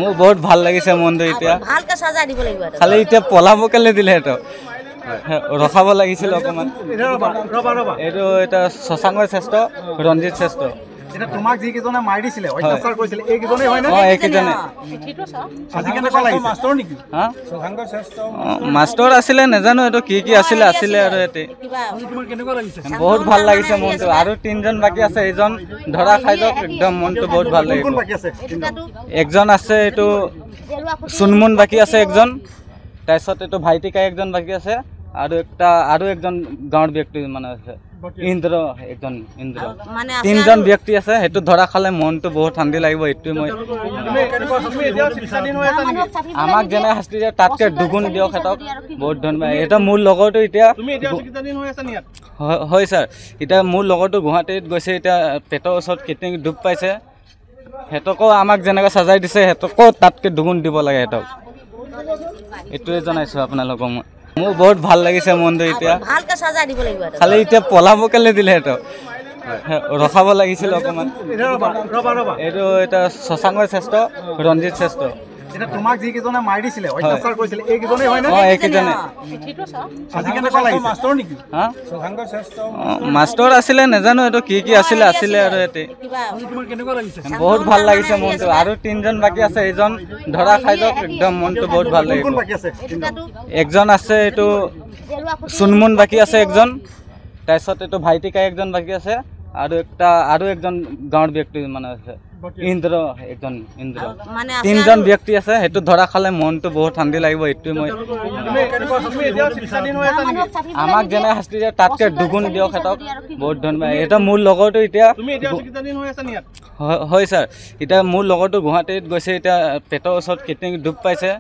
মোৰ বহুত ভাল লাগিছে মনটো এতিয়া ভালকে সজাই দিব লাগিব খালি এতিয়া পলাব কেলে দিলে হেতক ৰখাব লাগিছিল অকমান এইটো এটা শশাংকৰ শ্ৰেষ্ঠ ৰঞ্জিত শ্ৰেষ্ঠ এটা তোমাক যি কিজনে মাৰি দিছিলে অত্যাচাৰ কৰিছিল এই কিজনে হয় না এই কিজনে আজি কেনেকুৱা লাগিছে মাষ্টৰ নেকি হা শশাংকৰ শ্ৰেষ্ঠ মাষ্টৰ আছিলে নাজানো এইটো কি আছিলে আৰু এতে তোমাৰ কেনেকুৱা লাগিছে বহুত ভাল লাগিছে মনটো আৰু তিনজন বাকি আছে এইজন ধৰা খাই যাওক একদম মনটো বহুত ভাল লাগিব কোন বাকি আছে একজন আছে এইটো সুনমুন বাকি আছে একজন তাৰপিছত এইটো ভাইটিকা একজন বাকি আছে আৰু একজন গাঁৱৰ ব্যক্তি মানে আছে ইন্দ্ৰ একজন ইন্দ্ৰ তিনজন ব্যক্তি আছে সেইটো ধৰা খালে মনটো বহুত শান্তি লাগিব এইটোৱে মই আমাক যেনে শাস্তি দিয়ে তাতকে দুগুণ দিয়ক হেতক বহুত ধন্যবাদ এটা মোৰ লগৰটো এতিয়া হয় ছাৰ এতিয়া মোৰ লগৰটো গুৱাহাটীত গৈছে এতিয়া পেটৰ ওচৰত কিডনী ডুব পাইছে হেতকো আমাক যেনেকৈ সাজাই দিছে হেতকো তাতকে দুগুণ দিব লাগে হেতক এইটোৱে জনাইছো আপোনালোকক মই মোৰ বহুত ভাল লাগিছে মনটো এতিয়া ভালকে সজাই দিব লাগিব খালি এতিয়া পলাব কেলে দিলে হেতক ৰখাব লাগিছিল অকমান এইটো এটা শশাংকৰ শ্ৰেষ্ঠ ৰঞ্জিত শ্ৰেষ্ঠ এটা তোমাক যি কিজনে মাৰি দিছিলে অত্যাচাৰ কৰিছিল এই কিজনে হয় না এই কিজনে আজি কেনেকুৱা লাগিছে মাষ্টৰ নেকি হা শশাংকৰ শ্ৰেষ্ঠ মাষ্টৰ আছিলে নাজানো এইটো কি আছিলে আৰু এতে তোমাৰ কেনেকুৱা লাগিছে বহুত ভাল লাগিছে মনটো আৰু তিনজন বাকি আছে এইজন ধৰা খাই যাওক একদম মনটো বহুত ভাল লাগিব কোন বাকি আছে একজন আছে এইটো সুনমুন বাকি আছে একজন তাৰপিছত এইটো ভাইটিকা একজন বাকি আছে আৰু একজন গাঁৱৰ ব্যক্তি মানে আছে ইন্দ্ৰ একজন ইন্দ্ৰ তিনজন ব্যক্তি আছে সেইটো ধৰা খালে মনটো বহুত শান্তি লাগিব এইটোৱে মই আমাক যেনে শাস্তি দিয়ে তাতকে দুগুণ দিয়ক হেতক বহুত ধন্যবাদ এটা মোৰ লগৰটো এতিয়া হয় ছাৰ এতিয়া মোৰ লগৰটো গুৱাহাটীত গৈছে এতিয়া পেটৰ ওচৰত কিডনী ডুব পাইছে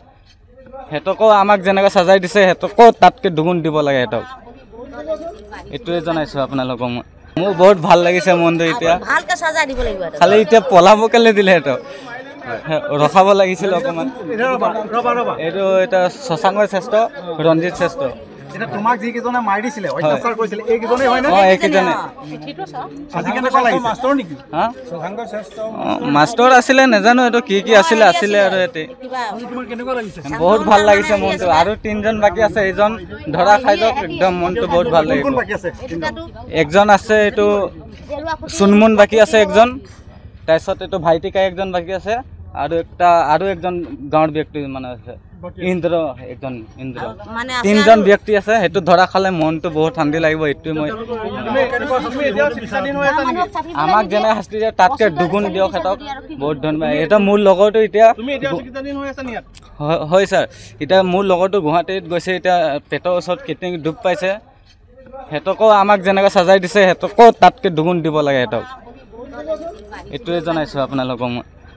হেতকো আমাক যেনেকৈ সাজাই দিছে হেতকো তাতকে দুগুণ দিব লাগে হেতক এইটোৱে জনাইছো আপোনালোকক মই মোৰ বহুত ভাল লাগিছে মনটো এতিয়া ভালকে সজাই দিব লাগিব খালি এতিয়া পলাব কেলে দিলে হেতক ৰখাব লাগিছিল অকমান এইটো এটা শশাংকৰ শ্ৰেষ্ঠ ৰঞ্জিত শ্ৰেষ্ঠ এটা তোমাক যি কিজনে মাৰি দিছিলে অত্যাচাৰ কৰিছিল এই কিজনে হয় না এই কিজনে আজি কেনেকুৱা লাগিছে মাষ্টৰ নেকি হা শশাংকৰ শ্ৰেষ্ঠ মাষ্টৰ আছিলে নাজানো এইটো কি আছিলে আৰু এতে তোমাৰ কেনেকুৱা লাগিছে বহুত ভাল লাগিছে মনটো আৰু তিনজন বাকি আছে এইজন ধৰা খাই যাওক একদম মনটো বহুত ভাল লাগিব কোন বাকি আছে একজন আছে এইটো সুনমুন বাকি আছে একজন তাৰপিছত এইটো ভাইটিকা একজন বাকি আছে আৰু একজন গাঁৱৰ ব্যক্তি মানে আছে ইন্দ্ৰ একজন ইন্দ্ৰ তিনজন ব্যক্তি আছে সেইটো ধৰা খালে মনটো বহুত শান্তি লাগিব এইটোৱে মই আমাক যেনে শাস্তি দিয়ে তাতকে দুগুণ দিয়ক হেতক বহুত ধন্যবাদ এটা মোৰ লগৰটো এতিয়া হয় ছাৰ এতিয়া মোৰ লগৰটো গুৱাহাটীত গৈছে এতিয়া পেটৰ ওচৰত কিডনী ডুব পাইছে হেতকো আমাক যেনেকৈ সাজাই দিছে হেতকো তাতকে দুগুণ দিব লাগে হেতক এইটোৱে জনাইছো আপোনালোকক মই